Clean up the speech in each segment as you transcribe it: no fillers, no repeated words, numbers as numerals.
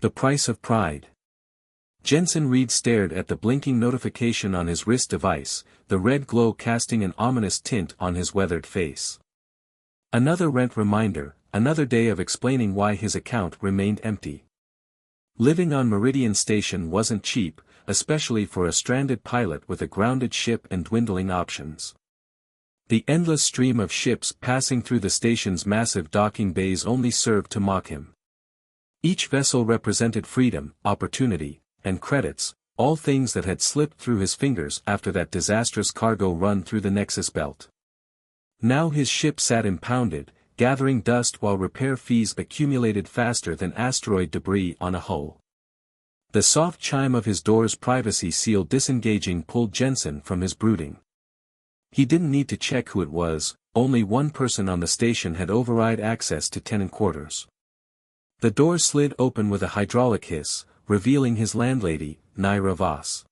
The price of pride. Jensen Reed stared at the blinking notification on his wrist device, the red glow casting an ominous tint on his weathered face. Another rent reminder, another day of explaining why his account remained empty. Living on Meridian Station wasn't cheap, especially for a stranded pilot with a grounded ship and dwindling options. The endless stream of ships passing through the station's massive docking bays only served to mock him. Each vessel represented freedom, opportunity, and credits, all things that had slipped through his fingers after that disastrous cargo run through the Nexus belt. Now his ship sat impounded, gathering dust while repair fees accumulated faster than asteroid debris on a hull. The soft chime of his door's privacy seal disengaging pulled Jensen from his brooding. He didn't need to check who it was, only one person on the station had override access to tenant quarters. The door slid open with a hydraulic hiss, revealing his landlady, Naira Voss.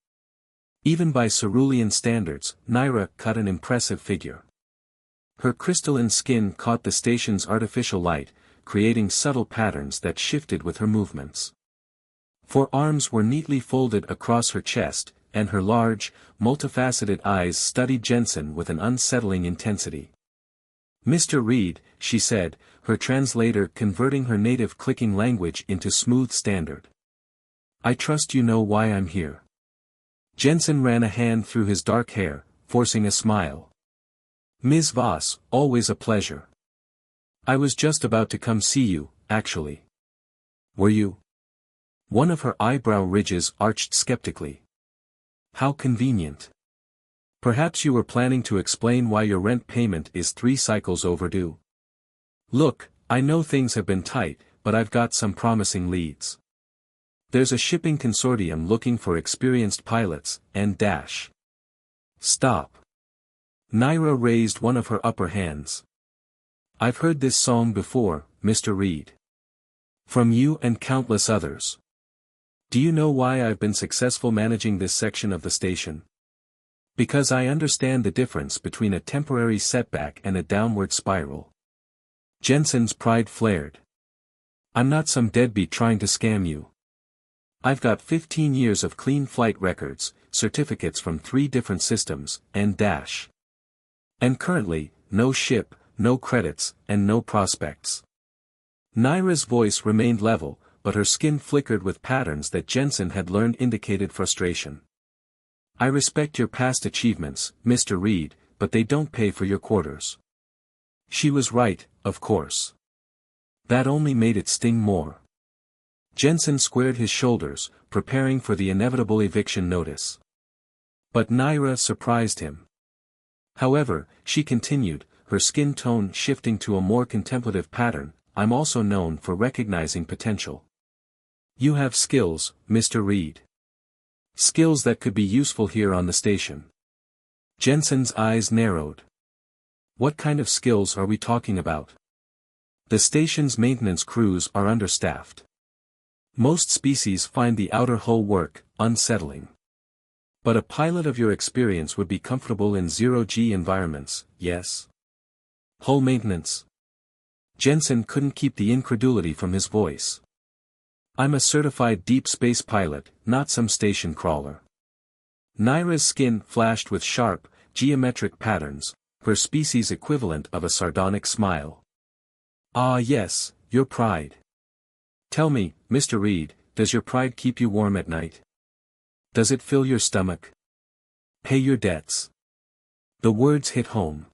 Even by cerulean standards, Naira cut an impressive figure. Her crystalline skin caught the station's artificial light, creating subtle patterns that shifted with her movements. Forearms were neatly folded across her chest, and her large, multifaceted eyes studied Jensen with an unsettling intensity. "Mr. Reed," she said, her translator converting her native clicking language into smooth standard. "I trust you know why I'm here." Jensen ran a hand through his dark hair, forcing a smile. "Ms. Voss, always a pleasure. I was just about to come see you, actually." "Were you?" One of her eyebrow ridges arched skeptically. "How convenient. Perhaps you were planning to explain why your rent payment is 3 cycles overdue. Look, I know things have been tight, but I've got some promising leads. There's a shipping consortium looking for experienced pilots, and dash." "Stop." Naira raised one of her upper hands. "I've heard this song before, Mr. Reed. From you and countless others. Do you know why I've been successful managing this section of the station? Because I understand the difference between a temporary setback and a downward spiral." Jensen's pride flared. "I'm not some deadbeat trying to scam you. I've got 15 years of clean flight records, certificates from 3 different systems, and dash. And currently, no ship, no credits, and no prospects." Naira's voice remained level, but her skin flickered with patterns that Jensen had learned indicated frustration. "I respect your past achievements, Mr. Reed, but they don't pay for your quarters." She was right, of course. That only made it sting more. Jensen squared his shoulders, preparing for the inevitable eviction notice. But Naira surprised him. However, she continued, her skin tone shifting to a more contemplative pattern, "I'm also known for recognizing potential. You have skills, Mr. Reed. Skills that could be useful here on the station." Jensen's eyes narrowed. "What kind of skills are we talking about?" "The station's maintenance crews are understaffed. Most species find the outer hull work unsettling. But a pilot of your experience would be comfortable in zero-G environments, yes?" "Hull maintenance?" Jensen couldn't keep the incredulity from his voice. "I'm a certified deep space pilot, not some station crawler." Naira's skin flashed with sharp, geometric patterns, her species equivalent of a sardonic smile. "Ah yes, your pride. Tell me, Mr. Reed, does your pride keep you warm at night? Does it fill your stomach? Pay your debts?" The words hit home.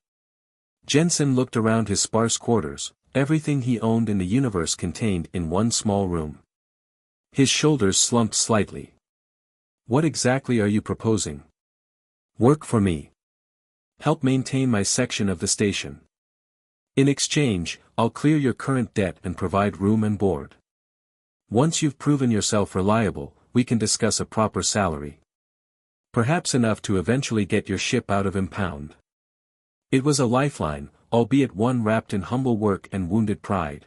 Jensen looked around his sparse quarters, everything he owned in the universe contained in one small room. His shoulders slumped slightly. "What exactly are you proposing?" "Work for me. Help maintain my section of the station. In exchange, I'll clear your current debt and provide room and board. Once you've proven yourself reliable, we can discuss a proper salary. Perhaps enough to eventually get your ship out of impound." It was a lifeline, albeit one wrapped in humble work and wounded pride.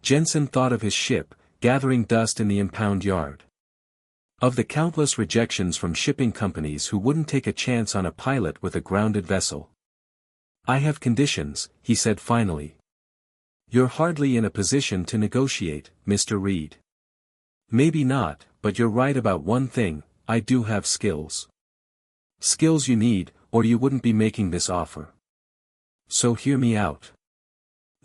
Jensen thought of his ship, gathering dust in the impound yard. Of the countless rejections from shipping companies who wouldn't take a chance on a pilot with a grounded vessel. "I have conditions," he said finally. "You're hardly in a position to negotiate, Mr. Reed. Maybe not, but you're right about one thing, I do have skills. Skills you need, or you wouldn't be making this offer. So hear me out.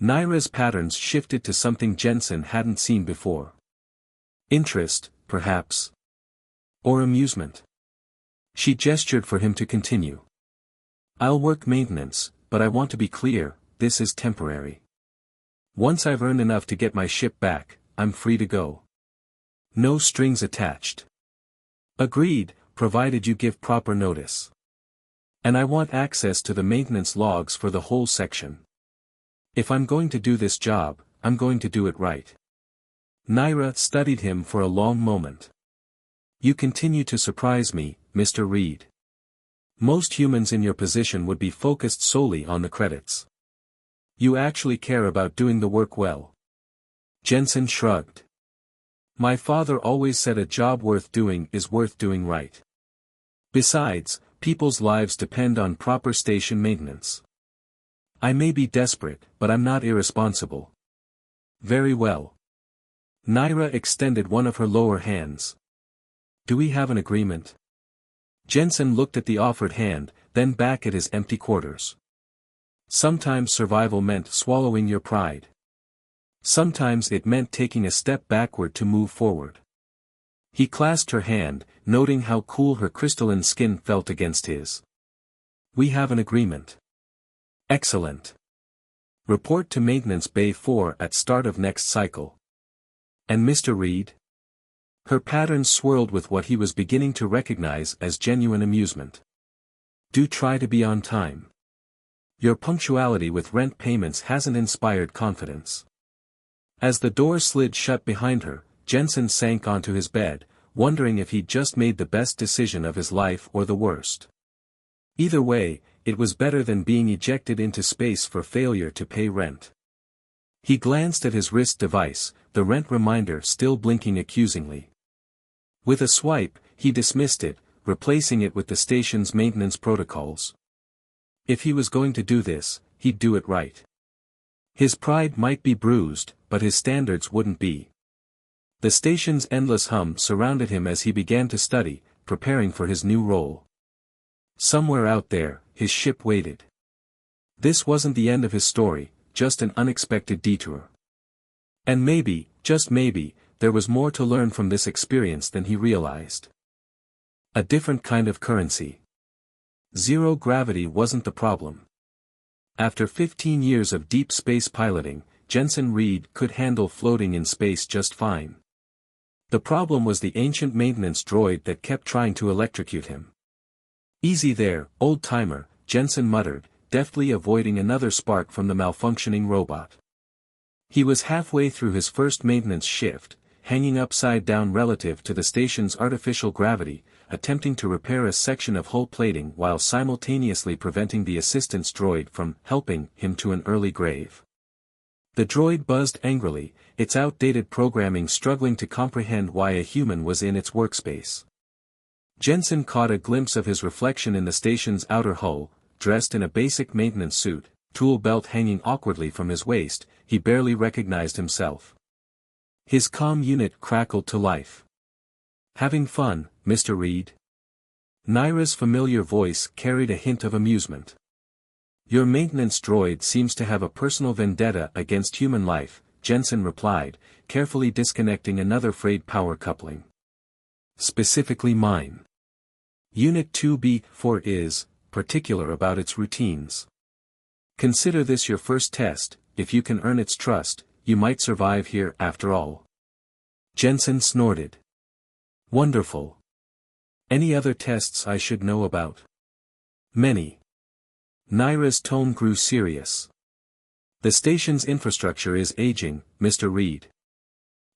Naira's patterns shifted to something Jensen hadn't seen before. Interest, perhaps. Or amusement. She gestured for him to continue. I'll work maintenance, but I want to be clear, this is temporary. Once I've earned enough to get my ship back, I'm free to go. No strings attached. Agreed, provided you give proper notice. And I want access to the maintenance logs for the whole section. If I'm going to do this job, I'm going to do it right. Naira studied him for a long moment. You continue to surprise me, Mr. Reed. Most humans in your position would be focused solely on the credits. You actually care about doing the work well. Jensen shrugged. My father always said a job worth doing is worth doing right. Besides, people's lives depend on proper station maintenance. I may be desperate, but I'm not irresponsible. Very well. Naira extended one of her lower hands. Do we have an agreement? Jensen looked at the offered hand, then back at his empty quarters. Sometimes survival meant swallowing your pride. Sometimes it meant taking a step backward to move forward. He clasped her hand, noting how cool her crystalline skin felt against his. We have an agreement. Excellent. Report to Maintenance Bay 4 at start of next cycle. And Mr. Reed? Her patterns swirled with what he was beginning to recognize as genuine amusement. Do try to be on time. Your punctuality with rent payments hasn't inspired confidence. As the door slid shut behind her, Jensen sank onto his bed, wondering if he'd just made the best decision of his life or the worst. Either way, it was better than being ejected into space for failure to pay rent. He glanced at his wrist device, the rent reminder still blinking accusingly. With a swipe, he dismissed it, replacing it with the station's maintenance protocols. If he was going to do this, he'd do it right. His pride might be bruised, but his standards wouldn't be. The station's endless hum surrounded him as he began to study, preparing for his new role. Somewhere out there, his ship waited. This wasn't the end of his story, just an unexpected detour. And maybe, just maybe, there was more to learn from this experience than he realized. A different kind of currency. Zero gravity wasn't the problem. After 15 years of deep space piloting, Jensen Reed could handle floating in space just fine. The problem was the ancient maintenance droid that kept trying to electrocute him. Easy there, old-timer, Jensen muttered, deftly avoiding another spark from the malfunctioning robot. He was halfway through his first maintenance shift, hanging upside down relative to the station's artificial gravity, attempting to repair a section of hull plating while simultaneously preventing the assistance droid from helping him to an early grave. The droid buzzed angrily, its outdated programming struggling to comprehend why a human was in its workspace. Jensen caught a glimpse of his reflection in the station's outer hull, dressed in a basic maintenance suit, tool belt hanging awkwardly from his waist. He barely recognized himself. His comm unit crackled to life. Having fun, Mr. Reed? Naira's familiar voice carried a hint of amusement. Your maintenance droid seems to have a personal vendetta against human life, Jensen replied, carefully disconnecting another frayed power coupling. Specifically mine. Unit 2B4 is particular about its routines. Consider this your first test. If you can earn its trust, you might survive here after all. Jensen snorted. Wonderful. Any other tests I should know about? Many. Naira's tone grew serious. The station's infrastructure is aging, Mr. Reed.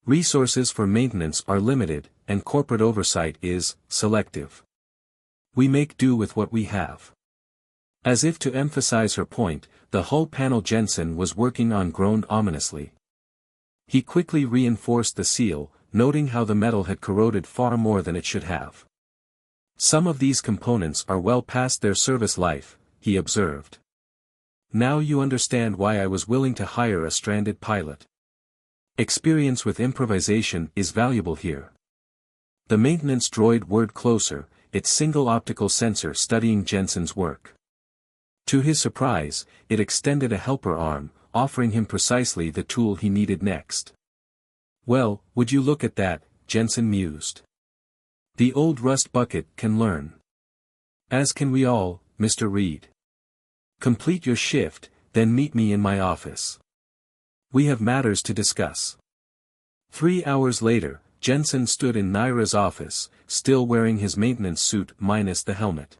Resources for maintenance are limited, and corporate oversight is selective. We make do with what we have. As if to emphasize her point, the hull panel Jensen was working on groaned ominously. He quickly reinforced the seal, noting how the metal had corroded far more than it should have. Some of these components are well past their service life, he observed. Now you understand why I was willing to hire a stranded pilot. Experience with improvisation is valuable here. The maintenance droid whirred closer, its single optical sensor studying Jensen's work. To his surprise, it extended a helper arm, offering him precisely the tool he needed next. "Well, would you look at that," Jensen mused. "The old rust bucket can learn. As can we all, Mr. Reed. Complete your shift, then meet me in my office. We have matters to discuss." 3 hours later, Jensen stood in Naira's office, still wearing his maintenance suit minus the helmet.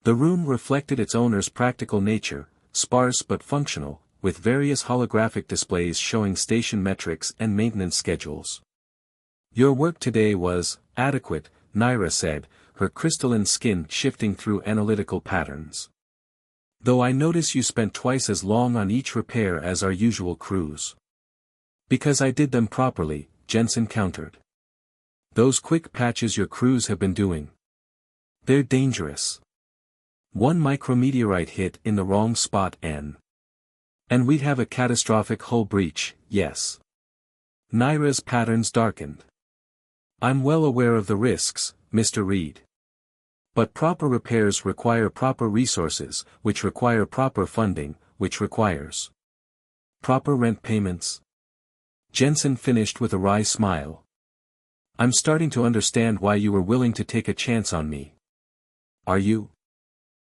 The room reflected its owner's practical nature, sparse but functional, with various holographic displays showing station metrics and maintenance schedules. "Your work today was adequate," Naira said, her crystalline skin shifting through analytical patterns. "Though I notice you spent twice as long on each repair as our usual crews." "Because I did them properly," Jensen countered. "Those quick patches your crews have been doing. They're dangerous. One micrometeorite hit in the wrong spot and we'd have a catastrophic hull breach, yes." Naira's patterns darkened. "I'm well aware of the risks, Mr. Reed. But proper repairs require proper resources, which require proper funding, which requires proper rent payments." Jensen finished with a wry smile. "I'm starting to understand why you were willing to take a chance on me." "Are you?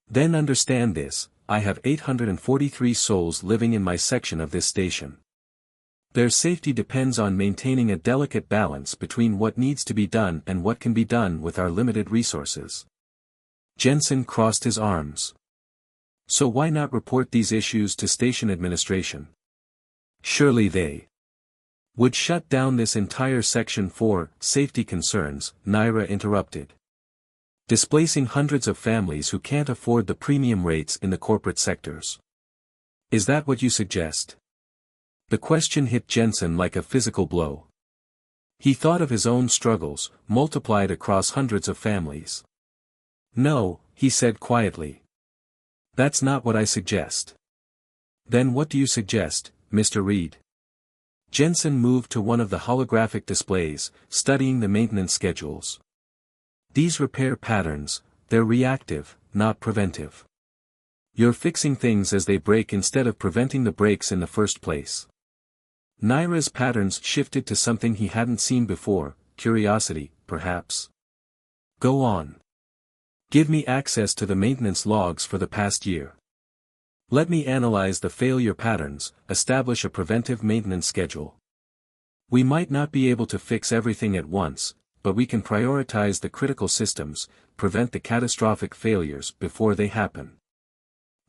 Then understand this, I have 843 souls living in my section of this station. Their safety depends on maintaining a delicate balance between what needs to be done and what can be done with our limited resources." Jensen crossed his arms. "So why not report these issues to station administration? Surely they would shut down this entire section for safety concerns," Naira interrupted. "Displacing hundreds of families who can't afford the premium rates in the corporate sectors. Is that what you suggest?" The question hit Jensen like a physical blow. He thought of his own struggles, multiplied across hundreds of families. "No," he said quietly. "That's not what I suggest." "Then what do you suggest, Mr. Reed?" Jensen moved to one of the holographic displays, studying the maintenance schedules. "These repair patterns, they're reactive, not preventive. You're fixing things as they break instead of preventing the breaks in the first place." Naira's patterns shifted to something he hadn't seen before, curiosity, perhaps. "Go on. Give me access to the maintenance logs for the past year. Let me analyze the failure patterns, establish a preventive maintenance schedule. We might not be able to fix everything at once, but we can prioritize the critical systems, prevent the catastrophic failures before they happen.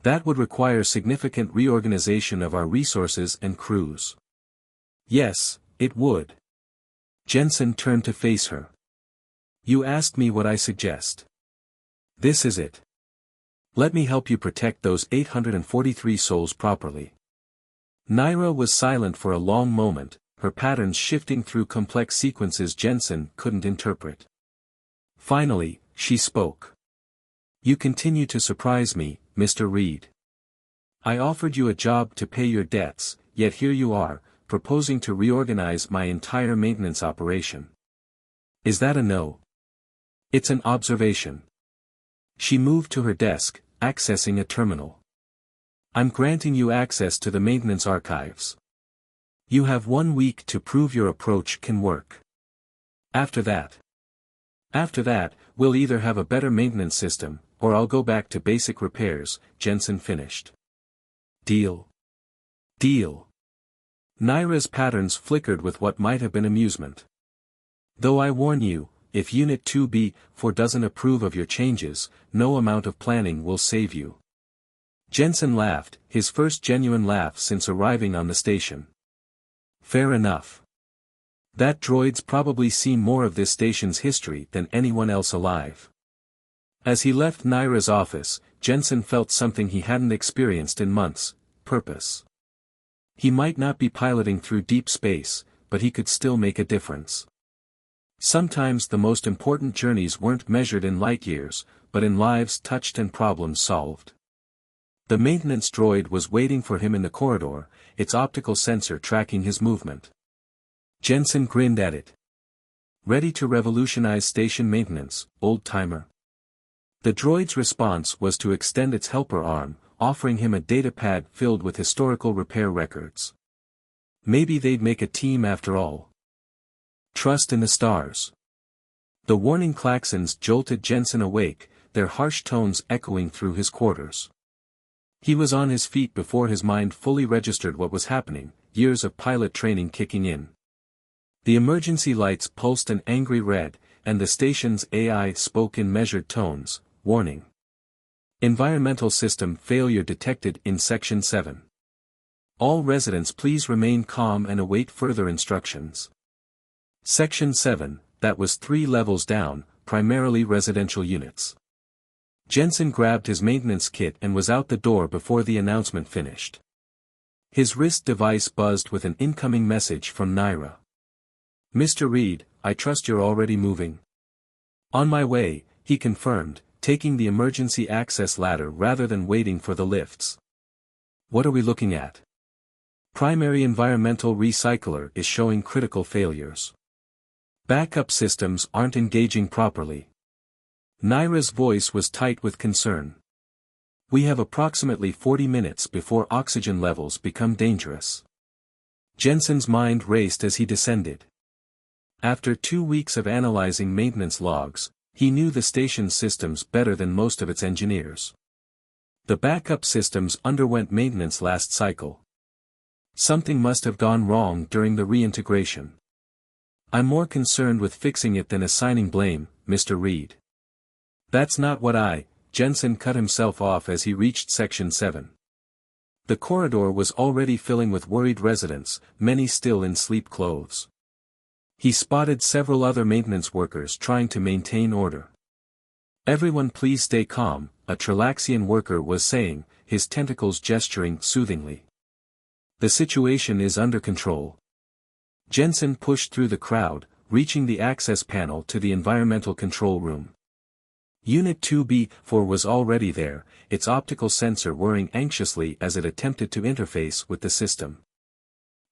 That would require significant reorganization of our resources and crews." "Yes, it would." Jensen turned to face her. "You asked me what I suggest. This is it. Let me help you protect those 843 souls properly." Naira was silent for a long moment, her patterns shifting through complex sequences Jensen couldn't interpret. Finally, she spoke. "You continue to surprise me, Mr. Reed. I offered you a job to pay your debts, yet here you are, proposing to reorganize my entire maintenance operation. Is that a no?" "It's an observation." She moved to her desk, accessing a terminal. "I'm granting you access to the maintenance archives. You have 1 week to prove your approach can work. After that, we'll either have a better maintenance system, or I'll go back to basic repairs," Jensen finished. "Deal. Deal." Naira's patterns flickered with what might have been amusement. "Though I warn you, if Unit 2B4 doesn't approve of your changes, no amount of planning will save you." Jensen laughed, his first genuine laugh since arriving on the station. "Fair enough. That droid's probably seen more of this station's history than anyone else alive." As he left Naira's office, Jensen felt something he hadn't experienced in months: purpose. He might not be piloting through deep space, but he could still make a difference. Sometimes the most important journeys weren't measured in light years, but in lives touched and problems solved. The maintenance droid was waiting for him in the corridor, its optical sensor tracking his movement. Jensen grinned at it. Ready to revolutionize station maintenance, old-timer? The droid's response was to extend its helper arm, offering him a datapad filled with historical repair records. Maybe they'd make a team after all. Trust in the stars. The warning klaxons jolted Jensen awake, their harsh tones echoing through his quarters. He was on his feet before his mind fully registered what was happening, years of pilot training kicking in. The emergency lights pulsed an angry red, and the station's AI spoke in measured tones, warning. Environmental system failure detected in Section 7. All residents please remain calm and await further instructions. Section 7, that was 3 levels down, primarily residential units. Jensen grabbed his maintenance kit and was out the door before the announcement finished. His wrist device buzzed with an incoming message from Naira. Mr. Reed, I trust you're already moving. On my way, he confirmed, taking the emergency access ladder rather than waiting for the lifts. What are we looking at? Primary environmental recycler is showing critical failures. Backup systems aren't engaging properly. Naira's voice was tight with concern. We have approximately 40 minutes before oxygen levels become dangerous. Jensen's mind raced as he descended. After 2 weeks of analyzing maintenance logs, he knew the station's systems better than most of its engineers. The backup systems underwent maintenance last cycle. Something must have gone wrong during the reintegration. I'm more concerned with fixing it than assigning blame, Mr. Reed. That's not what Jensen cut himself off as he reached Section 7. The corridor was already filling with worried residents, many still in sleep clothes. He spotted several other maintenance workers trying to maintain order. Everyone please stay calm, a Trilaxian worker was saying, his tentacles gesturing soothingly. The situation is under control. Jensen pushed through the crowd, reaching the access panel to the environmental control room. Unit 2B4 was already there, its optical sensor whirring anxiously as it attempted to interface with the system.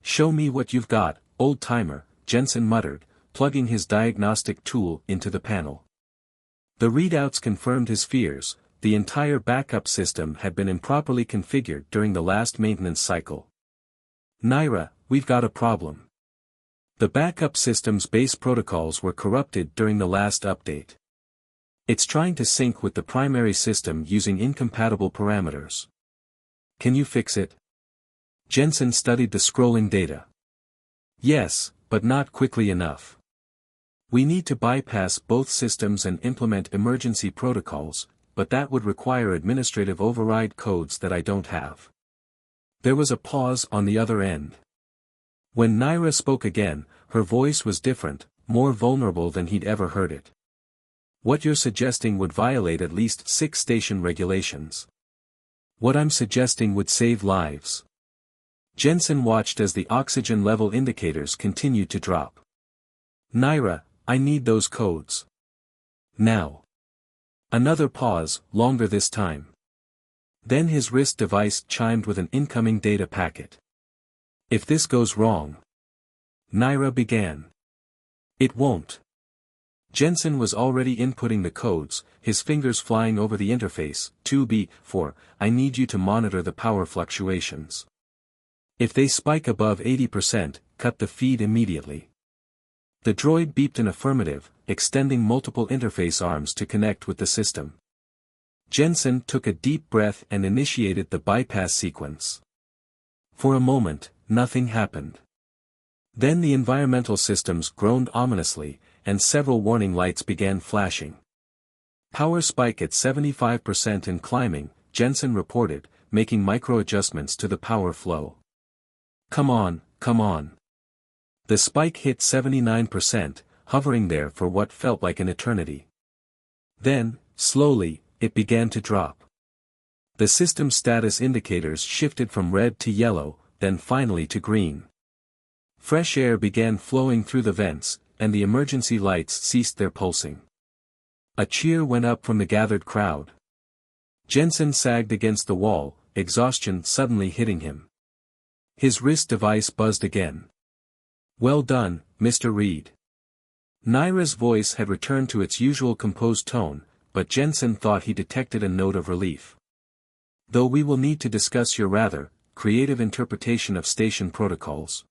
Show me what you've got, old-timer, Jensen muttered, plugging his diagnostic tool into the panel. The readouts confirmed his fears, the entire backup system had been improperly configured during the last maintenance cycle. Naira, we've got a problem. The backup system's base protocols were corrupted during the last update. It's trying to sync with the primary system using incompatible parameters. Can you fix it? Jensen studied the scrolling data. Yes, but not quickly enough. We need to bypass both systems and implement emergency protocols, but that would require administrative override codes that I don't have. There was a pause on the other end. When Naira spoke again, her voice was different, more vulnerable than he'd ever heard it. What you're suggesting would violate at least 6 station regulations. What I'm suggesting would save lives. Jensen watched as the oxygen level indicators continued to drop. Naira, I need those codes. Now. Another pause, longer this time. Then his wrist device chimed with an incoming data packet. If this goes wrong. Naira began. It won't. Jensen was already inputting the codes, his fingers flying over the interface. 2B4, I need you to monitor the power fluctuations. If they spike above 80%, cut the feed immediately. The droid beeped an affirmative, extending multiple interface arms to connect with the system. Jensen took a deep breath and initiated the bypass sequence. For a moment, nothing happened. Then the environmental systems groaned ominously, and several warning lights began flashing. Power spike at 75% and climbing, Jensen reported, making micro-adjustments to the power flow. Come on, come on. The spike hit 79%, hovering there for what felt like an eternity. Then, slowly, it began to drop. The system status indicators shifted from red to yellow, then finally to green. Fresh air began flowing through the vents, and the emergency lights ceased their pulsing. A cheer went up from the gathered crowd. Jensen sagged against the wall, exhaustion suddenly hitting him. His wrist device buzzed again. Well done, Mr. Reed. Naira's voice had returned to its usual composed tone, but Jensen thought he detected a note of relief. Though we will need to discuss your rather creative interpretation of station protocols.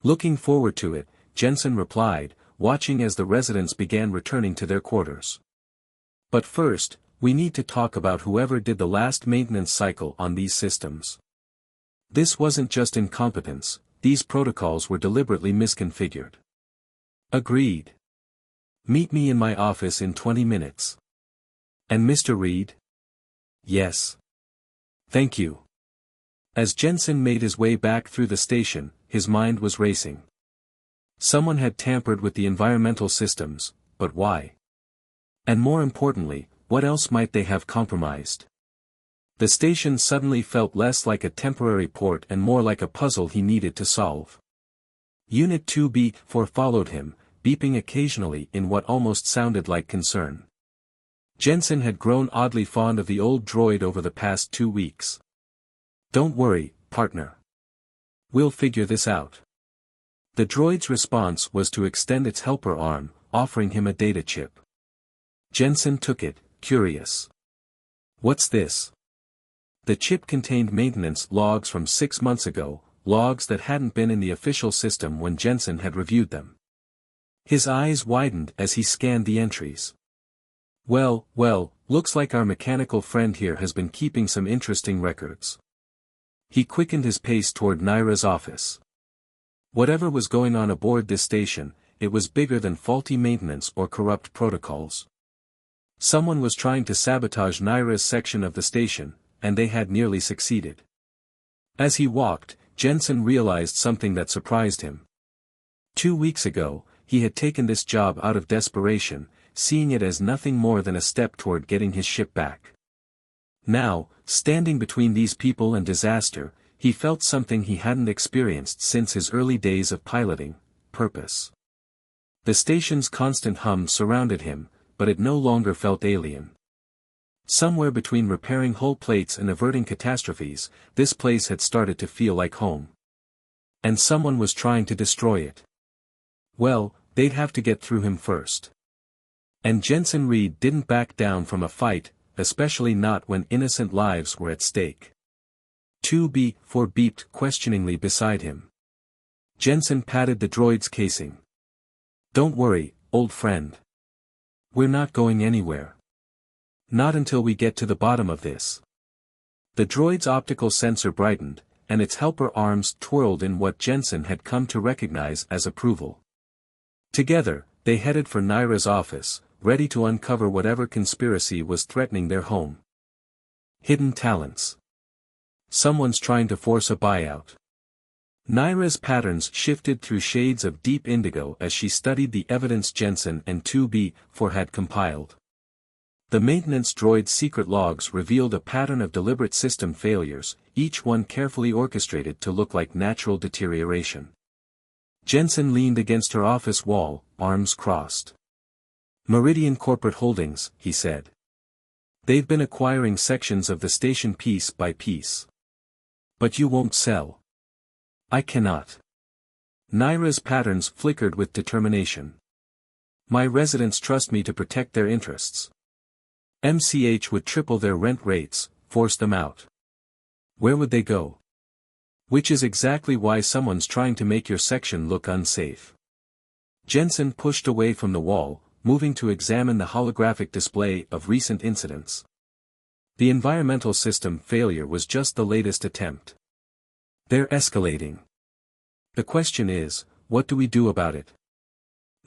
Looking forward to it, Jensen replied, watching as the residents began returning to their quarters. But first, we need to talk about whoever did the last maintenance cycle on these systems. This wasn't just incompetence, these protocols were deliberately misconfigured. Agreed. Meet me in my office in 20 minutes. And Mr. Reed? Yes. Thank you. As Jensen made his way back through the station, his mind was racing. Someone had tampered with the environmental systems, but why? And more importantly, what else might they have compromised? The station suddenly felt less like a temporary port and more like a puzzle he needed to solve. Unit 2B4 followed him, beeping occasionally in what almost sounded like concern. Jensen had grown oddly fond of the old droid over the past 2 weeks. Don't worry, partner. We'll figure this out. The droid's response was to extend its helper arm, offering him a data chip. Jensen took it, curious. What's this? The chip contained maintenance logs from 6 months ago, logs that hadn't been in the official system when Jensen had reviewed them. His eyes widened as he scanned the entries. Well, looks like our mechanical friend here has been keeping some interesting records. He quickened his pace toward Naira's office. Whatever was going on aboard this station, it was bigger than faulty maintenance or corrupt protocols. Someone was trying to sabotage Naira's section of the station, and they had nearly succeeded. As he walked, Jensen realized something that surprised him. 2 weeks ago, he had taken this job out of desperation, seeing it as nothing more than a step toward getting his ship back. Now, standing between these people and disaster, he felt something he hadn't experienced since his early days of piloting: purpose. The station's constant hum surrounded him, but it no longer felt alien. Somewhere between repairing hull plates and averting catastrophes, this place had started to feel like home. And someone was trying to destroy it. Well, they'd have to get through him first. And Jensen Reed didn't back down from a fight, especially not when innocent lives were at stake. 2B4 beeped questioningly beside him. Jensen patted the droid's casing. Don't worry, old friend. We're not going anywhere. Not until we get to the bottom of this. The droid's optical sensor brightened, and its helper arms twirled in what Jensen had come to recognize as approval. Together, they headed for Naira's office, ready to uncover whatever conspiracy was threatening their home. Hidden talents. Someone's trying to force a buyout. Naira's patterns shifted through shades of deep indigo as she studied the evidence Jensen and 2B4 had compiled. The maintenance droid's secret logs revealed a pattern of deliberate system failures, each one carefully orchestrated to look like natural deterioration. Jensen leaned against her office wall, arms crossed. Meridian Corporate Holdings, he said. They've been acquiring sections of the station piece by piece. But you won't sell. I cannot. Naira's patterns flickered with determination. My residents trust me to protect their interests. MCH would triple their rent rates, force them out. Where would they go? Which is exactly why someone's trying to make your section look unsafe. Jensen pushed away from the wall, moving to examine the holographic display of recent incidents. The environmental system failure was just the latest attempt. They're escalating. The question is, what do we do about it?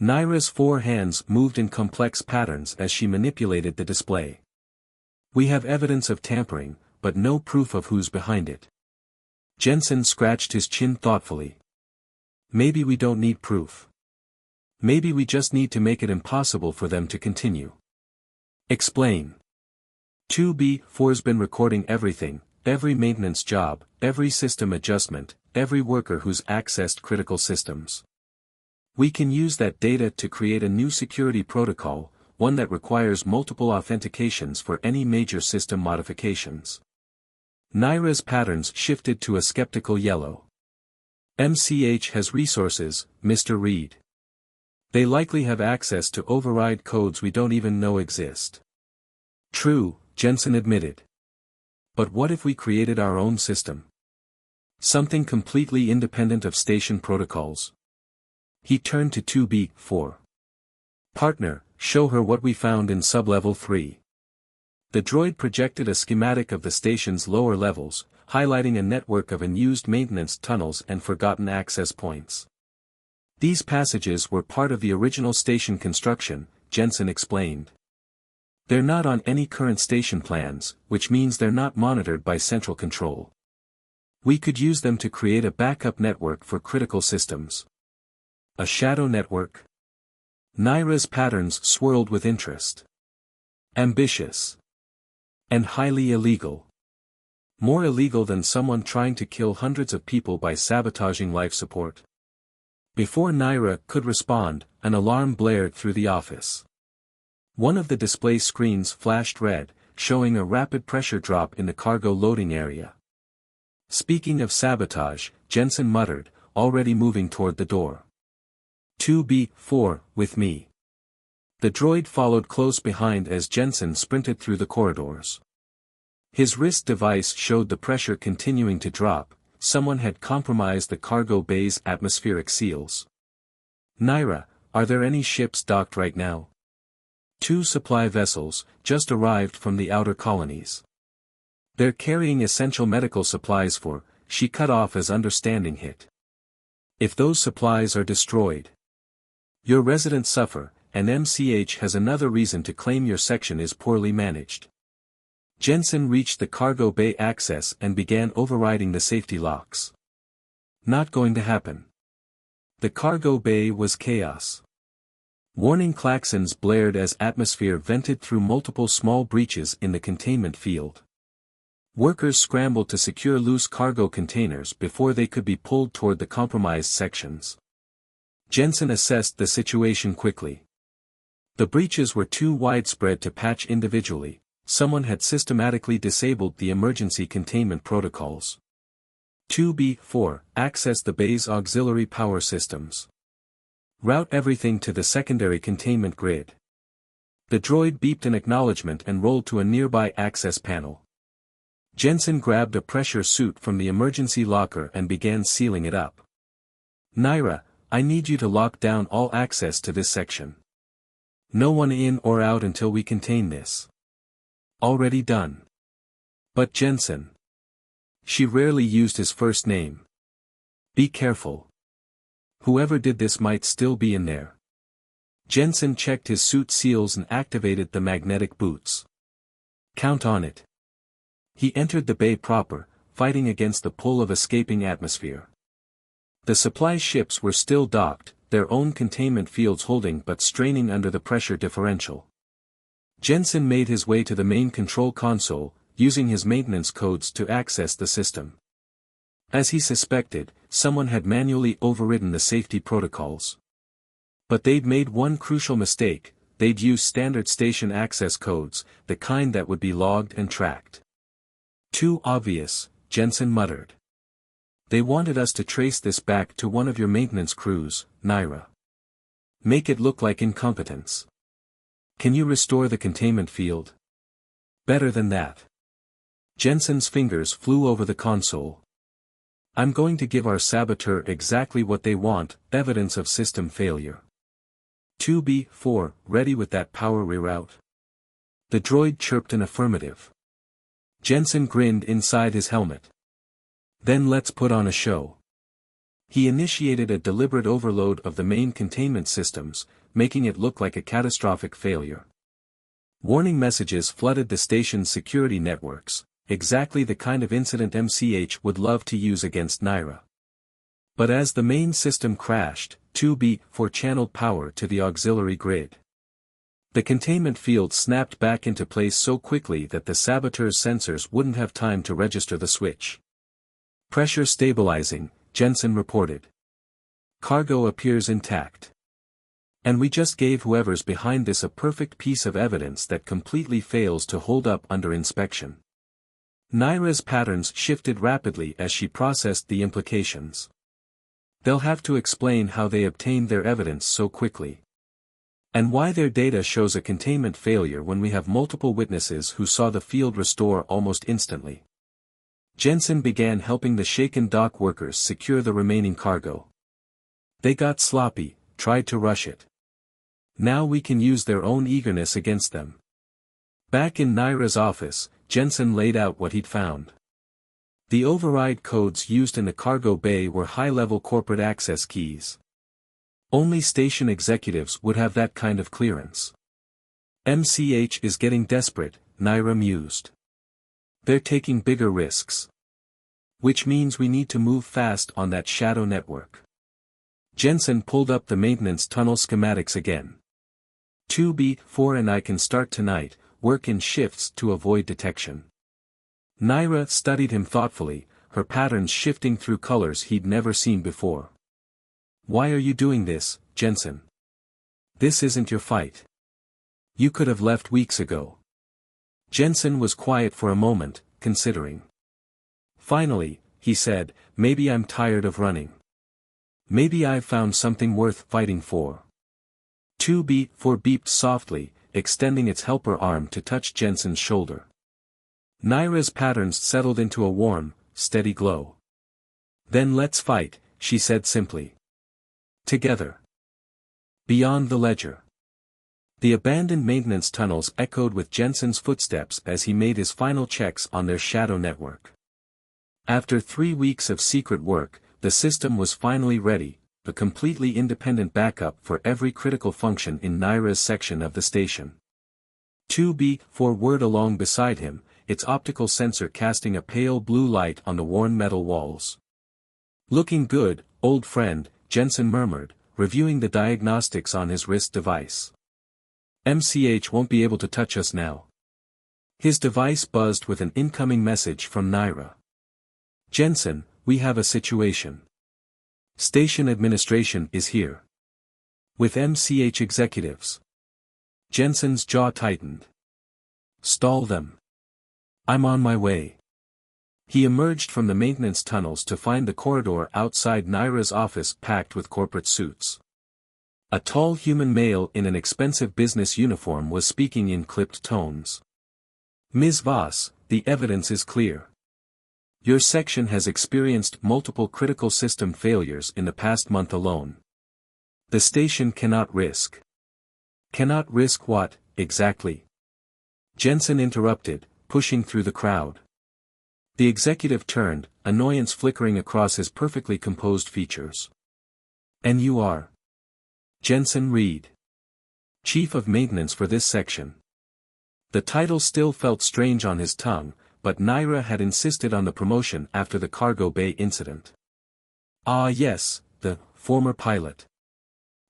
Naira's 4 hands moved in complex patterns as she manipulated the display. We have evidence of tampering, but no proof of who's behind it. Jensen scratched his chin thoughtfully. Maybe we don't need proof. Maybe we just need to make it impossible for them to continue. Explain. 2B4's been recording everything, every maintenance job, every system adjustment, every worker who's accessed critical systems. We can use that data to create a new security protocol, one that requires multiple authentications for any major system modifications. Naira's patterns shifted to a skeptical yellow. MCH has resources, Mr. Reed. They likely have access to override codes we don't even know exist. True, Jensen admitted. But what if we created our own system? Something completely independent of station protocols. He turned to 2B4. Partner, show her what we found in sublevel 3. The droid projected a schematic of the station's lower levels, highlighting a network of unused maintenance tunnels and forgotten access points. These passages were part of the original station construction, Jensen explained. They're not on any current station plans, which means they're not monitored by central control. We could use them to create a backup network for critical systems. A shadow network? Naira's patterns swirled with interest. Ambitious. And highly illegal. More illegal than someone trying to kill hundreds of people by sabotaging life support. Before Naira could respond, an alarm blared through the office. One of the display screens flashed red, showing a rapid pressure drop in the cargo loading area. Speaking of sabotage, Jensen muttered, already moving toward the door. 2B4, with me. The droid followed close behind as Jensen sprinted through the corridors. His wrist device showed the pressure continuing to drop. Someone had compromised the cargo bay's atmospheric seals. Naira, are there any ships docked right now? 2 supply vessels, just arrived from the outer colonies. They're carrying essential medical supplies for, she cut off as understanding hit. If those supplies are destroyed, your residents suffer, and MCH has another reason to claim your section is poorly managed. Jensen reached the cargo bay access and began overriding the safety locks. Not going to happen. The cargo bay was chaos. Warning klaxons blared as atmosphere vented through multiple small breaches in the containment field. Workers scrambled to secure loose cargo containers before they could be pulled toward the compromised sections. Jensen assessed the situation quickly. The breaches were too widespread to patch individually. Someone had systematically disabled the emergency containment protocols. 2B4, access the bay's auxiliary power systems. Route everything to the secondary containment grid. The droid beeped an acknowledgement and rolled to a nearby access panel. Jensen grabbed a pressure suit from the emergency locker and began sealing it up. Naira, I need you to lock down all access to this section. No one in or out until we contain this. Already done. But Jensen. She rarely used his first name. Be careful. Whoever did this might still be in there. Jensen checked his suit seals and activated the magnetic boots. Count on it. He entered the bay proper, fighting against the pull of escaping atmosphere. The supply ships were still docked, their own containment fields holding but straining under the pressure differential. Jensen made his way to the main control console, using his maintenance codes to access the system. As he suspected, someone had manually overridden the safety protocols. But they'd made one crucial mistake, they'd used standard station access codes, the kind that would be logged and tracked. Too obvious, Jensen muttered. They wanted us to trace this back to one of your maintenance crews, Naira. Make it look like incompetence. Can you restore the containment field? Better than that. Jensen's fingers flew over the console. I'm going to give our saboteur exactly what they want, evidence of system failure. 2B4, ready with that power reroute? The droid chirped an affirmative. Jensen grinned inside his helmet. Then let's put on a show. He initiated a deliberate overload of the main containment systems, making it look like a catastrophic failure. Warning messages flooded the station's security networks, exactly the kind of incident MCH would love to use against Naira. But as the main system crashed, 2B4 channeled power to the auxiliary grid. The containment field snapped back into place so quickly that the saboteur's sensors wouldn't have time to register the switch. Pressure stabilizing, Jensen reported. Cargo appears intact. And we just gave whoever's behind this a perfect piece of evidence that completely fails to hold up under inspection. Naira's patterns shifted rapidly as she processed the implications. They'll have to explain how they obtained their evidence so quickly. And why their data shows a containment failure when we have multiple witnesses who saw the field restore almost instantly. Jensen began helping the shaken dock workers secure the remaining cargo. They got sloppy, tried to rush it. Now we can use their own eagerness against them. Back in Naira's office, Jensen laid out what he'd found. The override codes used in the cargo bay were high-level corporate access keys. Only station executives would have that kind of clearance. MCH is getting desperate, Naira mused. They're taking bigger risks. Which means we need to move fast on that shadow network. Jensen pulled up the maintenance tunnel schematics again. 2B4 and I can start tonight, work in shifts to avoid detection. Naira studied him thoughtfully, her patterns shifting through colors he'd never seen before. Why are you doing this, Jensen? This isn't your fight. You could have left weeks ago. Jensen was quiet for a moment, considering. Finally, he said, maybe I'm tired of running. Maybe I've found something worth fighting for. 2B4 beeped softly, extending its helper arm to touch Jensen's shoulder. Naira's patterns settled into a warm, steady glow. Then let's fight, she said simply. Together. Beyond the ledger. The abandoned maintenance tunnels echoed with Jensen's footsteps as he made his final checks on their shadow network. After 3 weeks of secret work, the system was finally ready, a completely independent backup for every critical function in Naira's section of the station. 2B4 whirred along beside him, its optical sensor casting a pale blue light on the worn metal walls. Looking good, old friend, Jensen murmured, reviewing the diagnostics on his wrist device. MCH won't be able to touch us now. His device buzzed with an incoming message from Naira. Jensen, we have a situation. Station administration is here. With MCH executives. Jensen's jaw tightened. Stall them. I'm on my way. He emerged from the maintenance tunnels to find the corridor outside Naira's office packed with corporate suits. A tall human male in an expensive business uniform was speaking in clipped tones. Ms. Voss, the evidence is clear. Your section has experienced multiple critical system failures in the past month alone. The station cannot risk. Cannot risk what, exactly? Jensen interrupted, pushing through the crowd. The executive turned, annoyance flickering across his perfectly composed features. And you are? Jensen Reed. Chief of Maintenance for this section. The title still felt strange on his tongue, but Naira had insisted on the promotion after the cargo bay incident. Ah yes, the former pilot.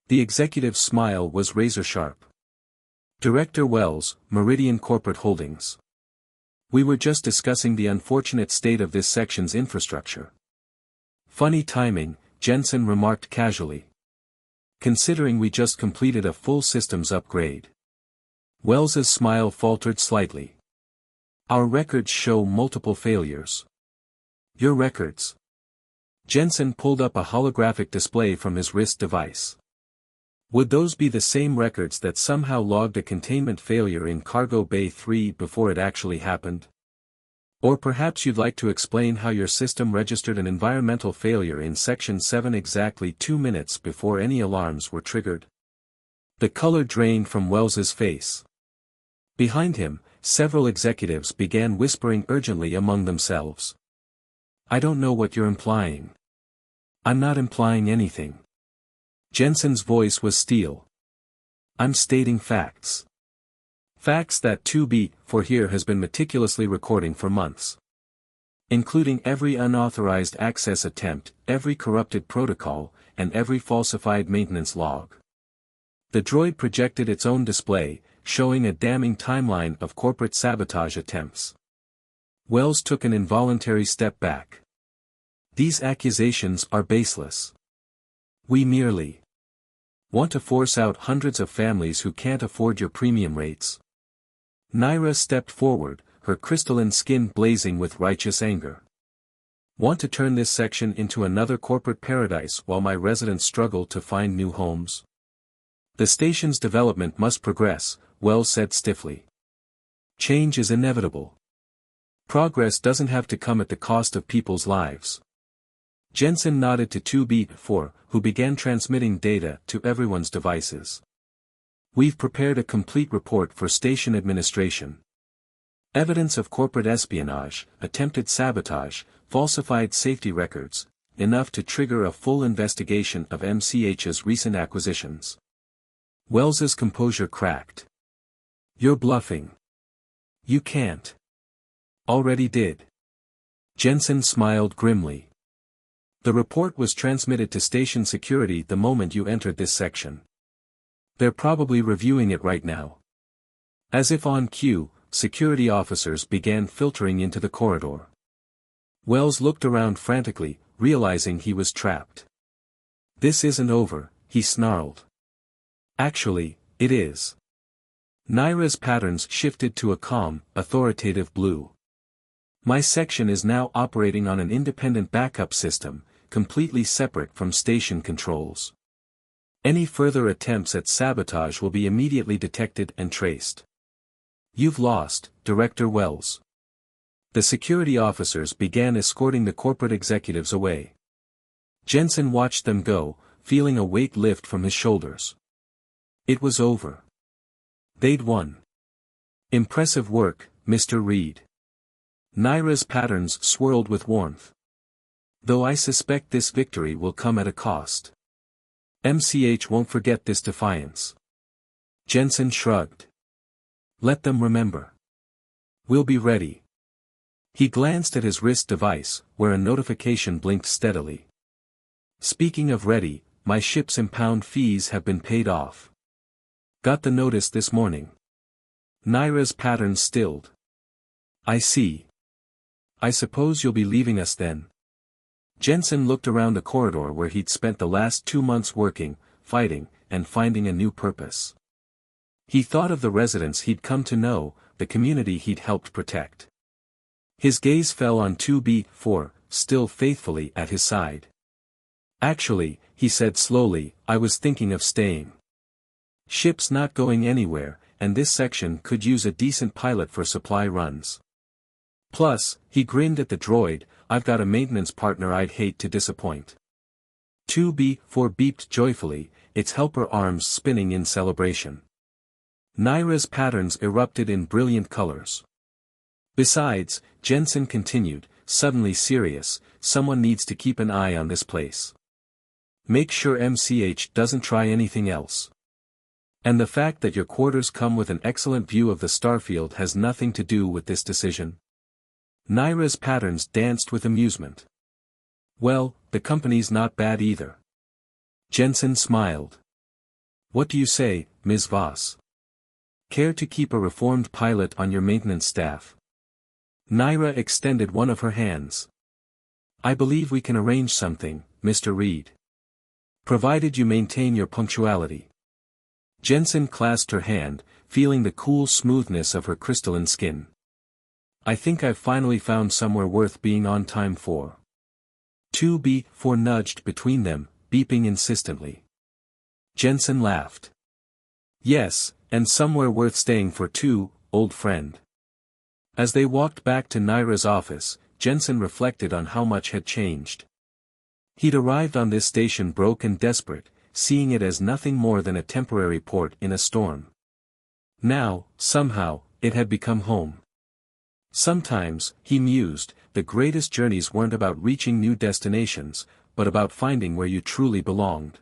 The executive's smile was razor-sharp. Director Wells, Meridian Corporate Holdings. We were just discussing the unfortunate state of this section's infrastructure. Funny timing, Jensen remarked casually. Considering we just completed a full systems upgrade. Wells's smile faltered slightly. Our records show multiple failures. Your records. Jensen pulled up a holographic display from his wrist device. Would those be the same records that somehow logged a containment failure in Cargo Bay 3 before it actually happened? Or perhaps you'd like to explain how your system registered an environmental failure in Section 7 exactly 2 minutes before any alarms were triggered? The color drained from Wells's face. Behind him, several executives began whispering urgently among themselves. I don't know what you're implying. I'm not implying anything. Jensen's voice was steel. I'm stating facts. Facts that 2B4 here has been meticulously recording for months. Including every unauthorized access attempt, every corrupted protocol, and every falsified maintenance log. The droid projected its own display, showing a damning timeline of corporate sabotage attempts. Wells took an involuntary step back. These accusations are baseless. We merely want to force out hundreds of families who can't afford your premium rates. Naira stepped forward, her crystalline skin blazing with righteous anger. Want to turn this section into another corporate paradise while my residents struggle to find new homes? The station's development must progress, Wells said stiffly. Change is inevitable. Progress doesn't have to come at the cost of people's lives. Jensen nodded to 2B4, who began transmitting data to everyone's devices. We've prepared a complete report for station administration. Evidence of corporate espionage, attempted sabotage, falsified safety records, enough to trigger a full investigation of MCH's recent acquisitions. Wells's composure cracked. You're bluffing. You can't. Already did. Jensen smiled grimly. The report was transmitted to station security the moment you entered this section. They're probably reviewing it right now. As if on cue, security officers began filtering into the corridor. Wells looked around frantically, realizing he was trapped. This isn't over, he snarled. Actually, it is. Naira's patterns shifted to a calm, authoritative blue. My section is now operating on an independent backup system, completely separate from station controls. Any further attempts at sabotage will be immediately detected and traced. You've lost, Director Wells. The security officers began escorting the corporate executives away. Jensen watched them go, feeling a weight lift from his shoulders. It was over. They'd won. Impressive work, Mr. Reed. Naira's patterns swirled with warmth. Though I suspect this victory will come at a cost. MCH won't forget this defiance. Jensen shrugged. Let them remember. We'll be ready. He glanced at his wrist device, where a notification blinked steadily. Speaking of ready, my ship's impound fees have been paid off. Got the notice this morning. Naira's patterns stilled. I see. I suppose you'll be leaving us then. Jensen looked around the corridor where he'd spent the last 2 months working, fighting, and finding a new purpose. He thought of the residents he'd come to know, the community he'd helped protect. His gaze fell on 2B4, still faithfully at his side. Actually, he said slowly, I was thinking of staying. Ship's not going anywhere, and this section could use a decent pilot for supply runs. Plus, he grinned at the droid, I've got a maintenance partner I'd hate to disappoint. 2B4 beeped joyfully, its helper arms spinning in celebration. Naira's patterns erupted in brilliant colors. Besides, Jensen continued, suddenly serious, someone needs to keep an eye on this place. Make sure MCH doesn't try anything else. And the fact that your quarters come with an excellent view of the starfield has nothing to do with this decision. Naira's patterns danced with amusement. Well, the company's not bad either. Jensen smiled. What do you say, Ms. Voss? Care to keep a reformed pilot on your maintenance staff? Naira extended one of her hands. I believe we can arrange something, Mr. Reed. Provided you maintain your punctuality. Jensen clasped her hand, feeling the cool smoothness of her crystalline skin. I think I've finally found somewhere worth being on time for. 2B4 nudged between them, beeping insistently. Jensen laughed. Yes, and somewhere worth staying for too, old friend. As they walked back to Naira's office, Jensen reflected on how much had changed. He'd arrived on this station broke and desperate, seeing it as nothing more than a temporary port in a storm. Now, somehow, it had become home. Sometimes, he mused, the greatest journeys weren't about reaching new destinations, but about finding where you truly belonged.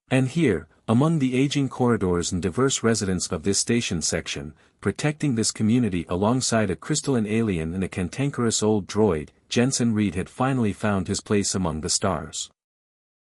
And here, among the aging corridors and diverse residents of this station section, protecting this community alongside a crystalline alien and a cantankerous old droid, Jensen Reed had finally found his place among the stars.